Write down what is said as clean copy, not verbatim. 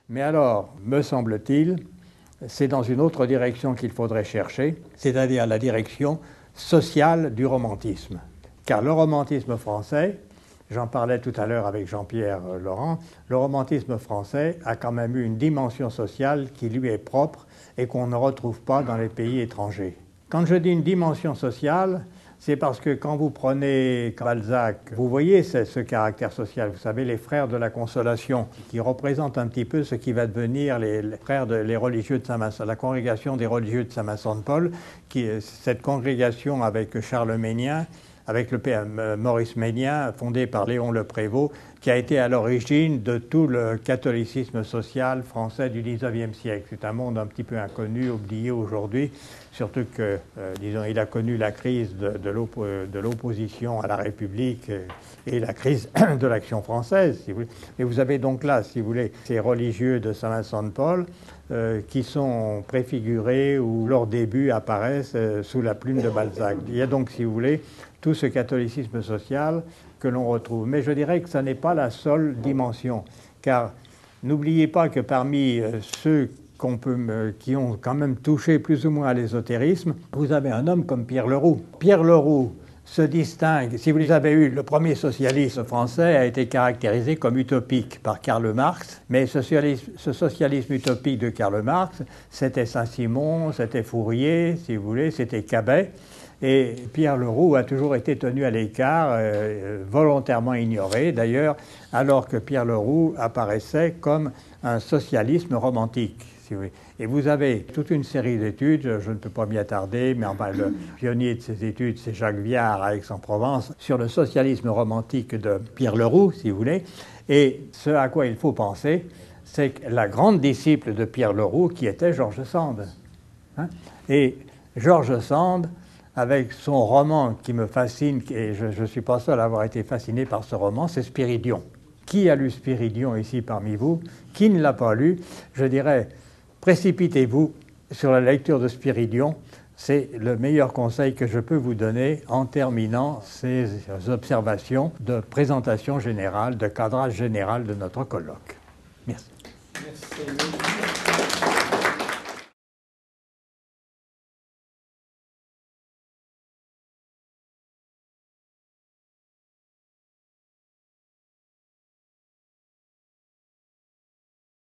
Mais alors, me semble-t-il, c'est dans une autre direction qu'il faudrait chercher, c'est-à-dire la direction sociale du romantisme. Car le romantisme français, j'en parlais tout à l'heure avec Jean-Pierre Laurent, le romantisme français a quand même eu une dimension sociale qui lui est propre et qu'on ne retrouve pas dans les pays étrangers. Quand je dis une dimension sociale, c'est parce que quand vous prenez Balzac, vous voyez ce caractère social. Vous savez, les frères de la Consolation, qui représentent un petit peu ce qui va devenir les frères les religieux de Saint-Vincent, la congrégation des religieux de Saint-Vincent-de-Paul, cette congrégation avec Charles Ménien, avec le père Maurice Ménien, fondé par Léon Le Prévost, qui a été à l'origine de tout le catholicisme social français du XIXe siècle. C'est un monde un petit peu inconnu, oublié aujourd'hui, surtout que, disons, il a connu la crise de l'opposition à la République et la crise de l'Action française, si vous voulez. Et vous avez donc là, si vous voulez, ces religieux de Saint-Vincent-de-Paul qui sont préfigurés ou leurs débuts apparaissent sous la plume de Balzac. Il y a donc, si vous voulez, tout ce catholicisme social que l'on retrouve. Mais je dirais que ce n'est pas la seule dimension, car n'oubliez pas que parmi ceux qui ont quand même touché plus ou moins à l'ésotérisme, vous avez un homme comme Pierre Leroux. Pierre Leroux se distingue, si vous avez eu le premier socialisme français a été caractérisé comme utopique par Karl Marx, mais ce socialisme utopique de Karl Marx, c'était Saint-Simon, c'était Fourier, si vous voulez, c'était Cabet. Et Pierre Leroux a toujours été tenu à l'écart, volontairement ignoré d'ailleurs, alors que Pierre Leroux apparaissait comme un socialisme romantique. Si vous voulez. Et vous avez toute une série d'études, je ne peux pas m'y attarder, mais enfin, le pionnier de ces études, c'est Jacques Viard à Aix-en-Provence, sur le socialisme romantique de Pierre Leroux, si vous voulez. Et ce à quoi il faut penser, c'est que la grande disciple de Pierre Leroux, qui était George Sand. Hein? Et George Sand, avec son roman qui me fascine, et je ne suis pas seul à avoir été fasciné par ce roman, c'est Spiridion. Qui a lu Spiridion ici parmi vous? Qui ne l'a pas lu? Je dirais, précipitez-vous sur la lecture de Spiridion. C'est le meilleur conseil que je peux vous donner en terminant ces observations de présentation générale, de cadrage général de notre colloque. Merci. Merci.